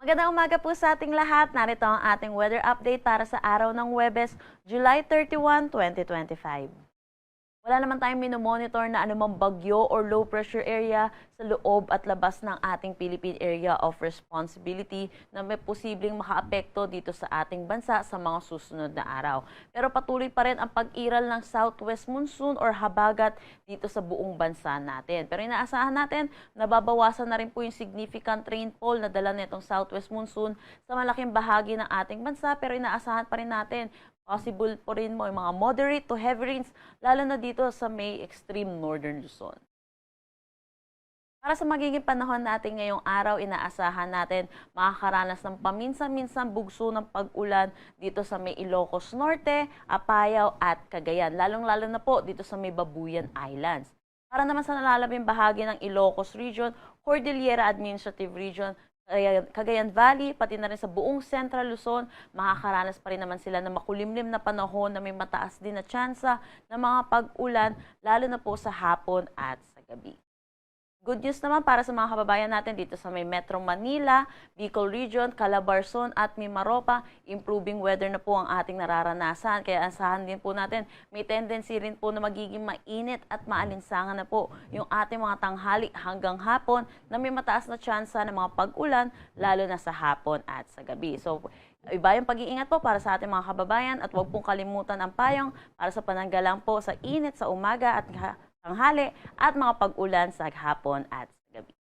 Magandang umaga po sa ating lahat. Narito ang ating weather update para sa araw ng Huwebes, July 31, 2025. Wala naman tayong minomonitor na anumang bagyo or low pressure area sa loob at labas ng ating Philippine Area of Responsibility na may posibleng makaapekto dito sa ating bansa sa mga susunod na araw. Pero patuloy pa rin ang pag-iral ng southwest monsoon or habagat dito sa buong bansa natin. Pero inaasahan natin na babawasan na rin po yung significant rainfall na dala nitong southwest monsoon sa malaking bahagi ng ating bansa. Pero inaasahan pa rin natin possible po rin mo yung mga moderate to heavy rains, lalo na dito sa may extreme northern Luzon. Para sa magiging panahon natin ngayong araw, inaasahan natin makakaranas ng paminsan-minsan bugso ng pag-ulan dito sa may Ilocos Norte, Apayao at Cagayan, lalong-lalo na po dito sa may Babuyan Islands. Para naman sa nalalabing bahagi ng Ilocos Region, Cordillera Administrative Region, Cagayan Valley, pati na rin sa buong Central Luzon, makakaranas pa rin naman sila ng makulimlim na panahon na may mataas din na tsansa ng mga pag-ulan, lalo na po sa hapon at sa gabi. Good news naman para sa mga kababayan natin dito sa may Metro Manila, Bicol Region, Calabarzon at Mimaropa, improving weather na po ang ating nararanasan. Kaya asahan din po natin, may tendency rin po na magiging mainit at maalinsangan na po yung ating mga tanghali hanggang hapon na may mataas na tsansa ng mga pag-ulan, lalo na sa hapon at sa gabi. So, iba yung pag-iingat po para sa ating mga kababayan at huwag pong kalimutan ang payong para sa pananggalang po sa init sa umaga at tanghali at mga pag-ulan sa hapon at sa gabi.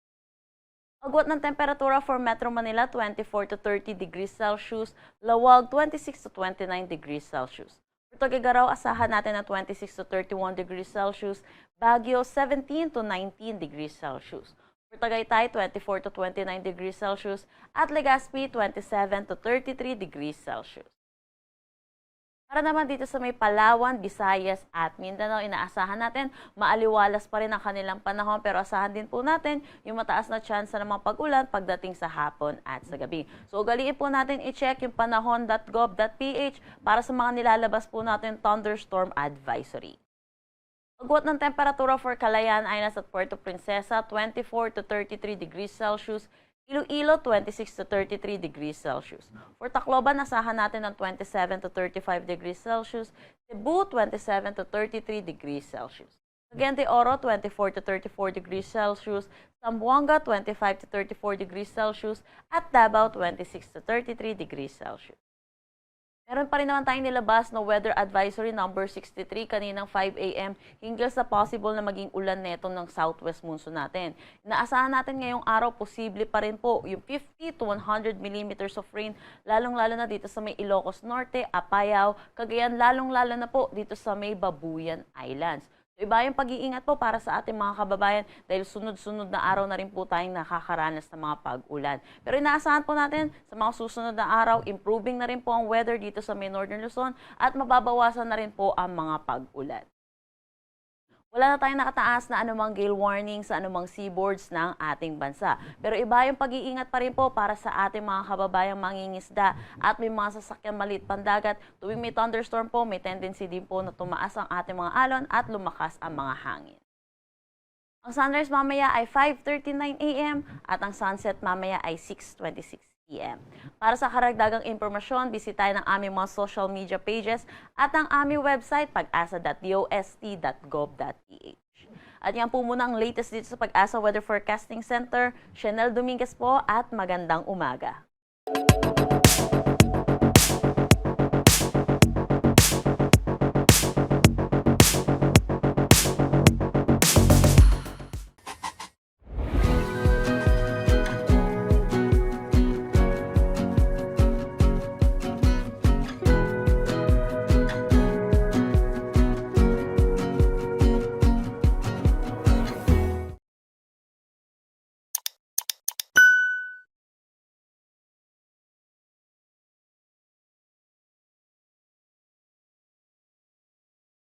Agwat ng temperatura for Metro Manila, 24 to 30 degrees Celsius, Lawag, 26 to 29 degrees Celsius. For Tuguegarao, asahan natin na 26 to 31 degrees Celsius, Baguio, 17 to 19 degrees Celsius. For Tagaytay, 24 to 29 degrees Celsius, at Legazpi, 27 to 33 degrees Celsius. Para naman dito sa may Palawan, Visayas at Mindanao, inaasahan natin maaliwalas pa rin ang kanilang panahon, pero asahan din po natin yung mataas na tsansa ng mga pag-ulan pagdating sa hapon at sa gabi. So ugaliin po natin i-check yung panahon.gov.ph para sa mga nilalabas po natin thunderstorm advisory. Agwat ng temperatura for Calayan Islands at Puerto Princesa, 24 to 33 degrees Celsius, Iloilo, 26 to 33 degrees Celsius. For Tacloban, asahan natin ng 27 to 35 degrees Celsius. Cebu, 27 to 33 degrees Celsius. Cagayan de Oro, 24 to 34 degrees Celsius. Zamboanga, 25 to 34 degrees Celsius. At Davao, 26 to 33 degrees Celsius. Meron pa rin naman tayong nilabas na Weather Advisory number 63 kaninang 5 a.m. hinggil sa possible na maging ulan neto ng southwest monsoon natin. Inaasahan natin ngayong araw, posible pa rin po yung 50 to 100 millimeters of rain, lalong-lalo na dito sa may Ilocos Norte, Apayao, Cagayan, lalong-lalo na po dito sa may Babuyan Islands. So, iba yung pag-iingat po para sa ating mga kababayan dahil sunod-sunod na araw na rin po tayong nakakaranas ng mga pag-ulan. Pero inaasahan po natin sa mga susunod na araw, improving na rin po ang weather dito sa may Northern Luzon at mababawasan na rin po ang mga pag-ulan. Wala na tayong nakataas na anumang gale warning sa anumang seaboards ng ating bansa. Pero iba yung pag-iingat pa rin po para sa ating mga kababayang mangingisda at may mga sasakyan maliit pandagat. Tuwing may thunderstorm po, may tendency din po na tumaas ang ating mga alon at lumakas ang mga hangin. Ang sunrise mamaya ay 5:39 a.m. at ang sunset mamaya ay 6:26 p.m. Para sa karagdagang impormasyon, bisitahin ang aming mga social media pages at ang aming website pag-asa.dost.gov.ph. At yan po muna ang latest dito sa Pag-asa Weather Forecasting Center. Chanel Dominguez po at magandang umaga.